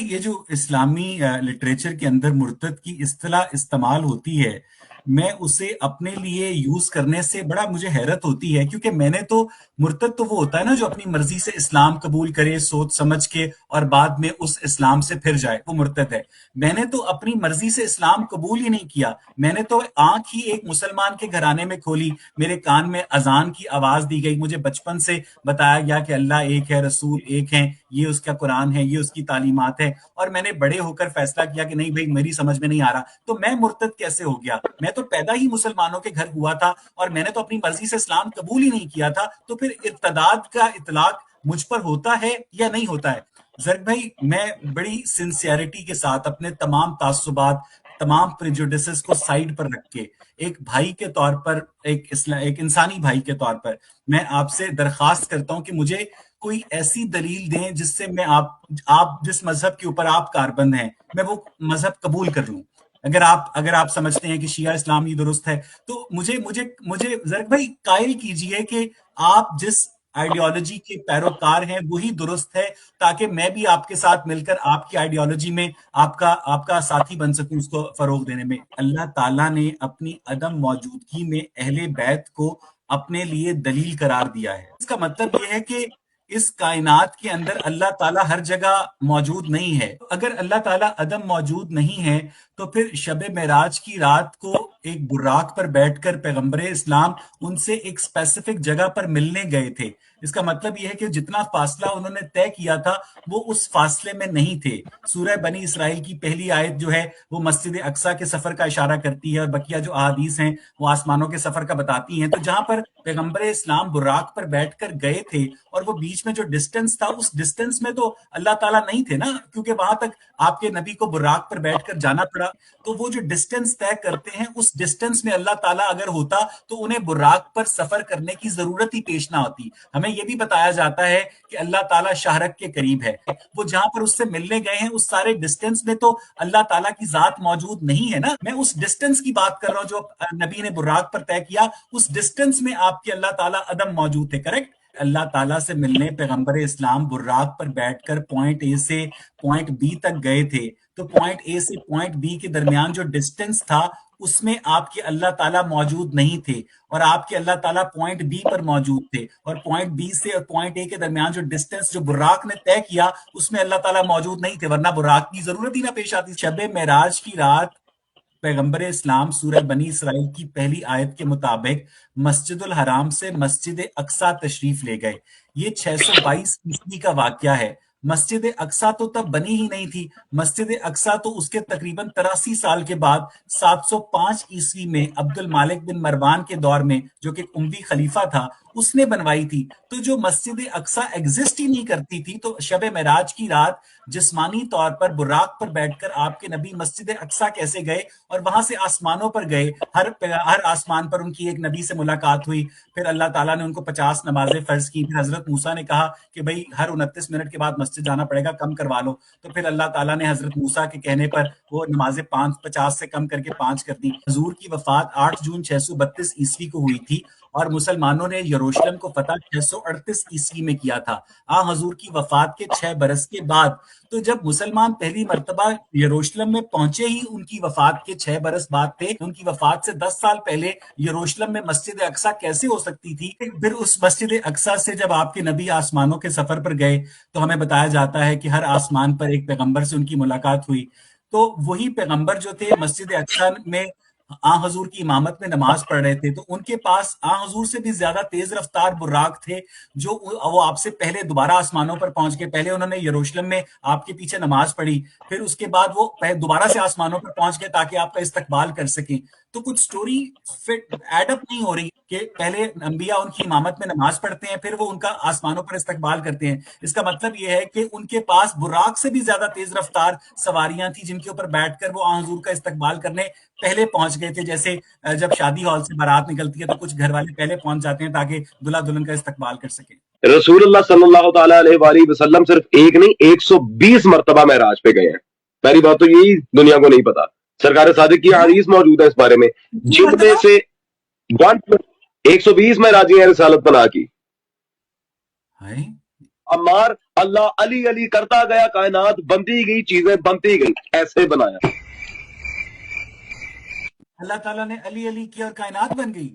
ये जो इस्लामी लिटरेचर के अंदर मुर्तद की इस्तिलाह इस्तेमाल होती है, मैं उसे अपने लिए यूज करने से बड़ा मुझे हैरत होती है, क्योंकि मैंने तो मुर्तद तो वो होता है ना जो अपनी मर्जी से इस्लाम कबूल करे सोच समझ के और बाद में उस इस्लाम से फिर जाए, वो मुर्तद है। मैंने तो अपनी मर्जी से इस्लाम कबूल ही नहीं किया, मैंने तो आंख ही एक मुसलमान के घराने में खोली, मेरे कान में अजान की आवाज दी गई, मुझे बचपन से बताया गया कि अल्लाह एक है, रसूल एक है, ये उसका कुरान है, ये उसकी तालीमात है, और मैंने बड़े होकर फैसला किया कि नहीं भाई मेरी समझ में नहीं आ रहा, तो मैं मुर्तद कैसे हो गया? मैं तो पैदा ही मुसलमानों के घर हुआ था और मैंने तो अपनी मर्जी से इस्लाम कबूल ही नहीं किया था, तो फिर इर्तदाद का इतलाक मुझ पर होता है या नहीं होता है? जर्ग भाई, मैं बड़ी सिंसियरिटी के साथ अपने तमाम तासुबात, तमाम प्रेजुडिसेस को साइड पर रख के एक भाई के तौर पर, एक इंसानी भाई के तौर पर मैं आपसे दरखास्त करता हूं कि मुझे कोई ऐसी दलील दें जिससे मैं आप जिस मजहब के ऊपर आप कारबंद हैं, मैं वो मजहब कबूल कर लूं। अगर आप समझते हैं कि शिया इस्लाम ही दुरुस्त है, तो मुझे मुझे मुझे जरक भाई कायल कीजिए कि आप जिस आइडियोलॉजी के पैरोकार हैं वही दुरुस्त है, ताकि मैं भी आपके साथ मिलकर आपकी आइडियोलॉजी में आपका आपका साथी बन सकूं, उसको फरोग देने में। अल्लाह ताला ने अपनी अदम मौजूदगी में अहले बैत को अपने लिए दलील करार दिया है। इसका मतलब यह है कि इस कायनात के अंदर अल्लाह ताला हर जगह मौजूद नहीं है। अगर अल्लाह ताला अदम मौजूद नहीं है, तो फिर शब मेराज की रात को एक बुर्राक पर बैठकर पैगंबर इस्लाम उनसे एक स्पेसिफिक जगह पर मिलने गए थे। इसका मतलब यह है कि जितना फासला उन्होंने तय किया था वो उस फासले में नहीं थे। सूरह बनी इसराइल की पहली आयत जो है वो मस्जिद अक्सा के सफर का इशारा करती है, और बकिया जो अहादीस हैं वो आसमानों के सफर का बताती हैं। तो जहां पर पैगंबर इस्लाम बुर्राक पर बैठकर गए थे और वो बीच में जो डिस्टेंस था, उस डिस्टेंस में तो अल्लाह ताला नहीं थे ना, क्योंकि वहां तक आपके नबी को बुर्राक पर बैठकर जाना पड़ा। तो वो जो डिस्टेंस तय करते हैं, उस डिस्टेंस में अल्लाह ताला अगर होता तो उन्हें बुर्राक पर सफर करने की जरूरत ही पेश ना होती। हमें यह भी बताया जाता है कि अल्लाह ताला शाहरक के करीब है। वो जहां पर उससे मिलने गए हैं उस सारे डिस्टेंस में तो अल्लाह ताला की जात मौजूद नहीं है ना। मैं उस डिस्टेंस की बात कर रहा हूं जो नबी ने बुर्राक पर तय किया, उस डिस्टेंस में आपके अल्लाह ताला अदम मौजूद थे। करेक्ट? अल्लाह ताला से मिलने पैगंबर इस्लाम बुर्राक पर बैठकर पॉइंट ए से पॉइंट बी तक गए थे, तो पॉइंट ए से पॉइंट बी के दरमियान जो डिस्टेंस था उसमें आपके अल्लाह ताला मौजूद नहीं थे, और आपके अल्लाह ताला पॉइंट बी पर मौजूद थे, और पॉइंट बी से और पॉइंट ए के दरमियान जो डिस्टेंस जो बुर्राक ने तय किया उसमें अल्लाह ताला मौजूद नहीं थे, वरना बुर्राक की जरूरत ही ना पेश आती। शब मेराज की रात पैगंबर इस्लाम सूरह बनी इसराइल की पहली आयत के मुताबिक मस्जिदुल हराम से मस्जिद अक्सा तशरीफ ले गए। ये 622 ईस्वी का वाकया है। मस्जिद अक्सा तो तब बनी ही नहीं थी। मस्जिद अक्सा तो उसके तकरीबन 83 साल के बाद 705 ईस्वी में अब्दुल मालिक बिन मरवान के दौर में, जो कि उमवी खलीफा था, उसने बनवाई थी। तो जो मस्जिद अक्सा एग्जिस्ट ही नहीं करती थी, तो शब मेराज की रात जिस्मानी तौर पर बुर्राक पर बैठकर आपके नबी मस्जिद अक्सा कैसे गए और वहां से आसमानों पर गए। हर आसमान पर उनकी एक नबी से मुलाकात हुई, फिर अल्लाह ताला ने उनको 50 नमाजें फर्ज की। फिर हजरत मूसा ने कहा कि भाई हर 29 मिनट के बाद मस्जिद जाना पड़ेगा, कम करवा लो। तो फिर अल्लाह ताला ने हजरत मूसा के कहने पर वो नमाजें 50 से कम करके 5 कर दी। हजूर की वफात 8 जून 632 ईस्वी को हुई थी, और मुसलमानों ने यरूशलेम को फतह 638 ईस्वी में किया था, आ हजूर की वफात के 6 बरस के बाद। तो जब मुसलमान पहली मर्तबा यरूशलेम में पहुंचे ही उनकी वफात के 6 बरस बाद थे, उनकी वफात से 10 साल पहले यरूशलेम में मस्जिद अक्सा कैसे हो सकती थी? फिर उस मस्जिद अक्सा से जब आपके नबी आसमानों के सफर पर गए, तो हमें बताया जाता है कि हर आसमान पर एक पैगंबर से उनकी मुलाकात हुई। तो वही पैगंबर जो थे मस्जिद अक्सा में आ हजूर की इमामत में नमाज पढ़ रहे थे, तो उनके पास आ हजूर से भी ज्यादा तेज रफ्तार बुर्राक थे, जो वो आपसे पहले दोबारा आसमानों पर पहुंच गए। पहले उन्होंने यरूशलेम में आपके पीछे नमाज पढ़ी, फिर उसके बाद वो दोबारा से आसमानों पर पहुंच गए ताकि आपका इस्तकबाल कर सकें। तो कुछ स्टोरी फिट एडअप नहीं हो रही कि पहले अंबिया उनकी इमामत में नमाज पढ़ते हैं, फिर वो उनका आसमानों पर इस्तकबाल करते हैं। इसका मतलब यह है कि उनके पास बुराक से भी ज्यादा तेज रफ्तार सवारियां थी, जिनके ऊपर बैठकर वो आ हजूर का इस्तकबाल करने पहले पहुंच गए थे। जैसे जब शादी हॉल से बारात निकलती है तो कुछ घर वाले पहले पहुंच जाते हैं ताकि दुल्हा दुल्हन का इस्तकबाल कर सके। रसूलुल्लाह सल्लल्लाहु तआला अलैहि वसल्लम सिर्फ एक नहीं 120 मर्तबा महराज पे गए हैं। पहली बात तो यही दुनिया को नहीं पता। सरकार सादिक की हदीस मौजूद है इस बारे में, जिनमें से 120 महराजी हैं रिसालत पनाह की। अम्मार اللہ علی علی کرتا گیا، کائنات بنتی گئی، چیزیں بنتی گئی، ایسے بنایا. اللہ تعالیٰ نے علی علی کیا اور کائنات بن گئی.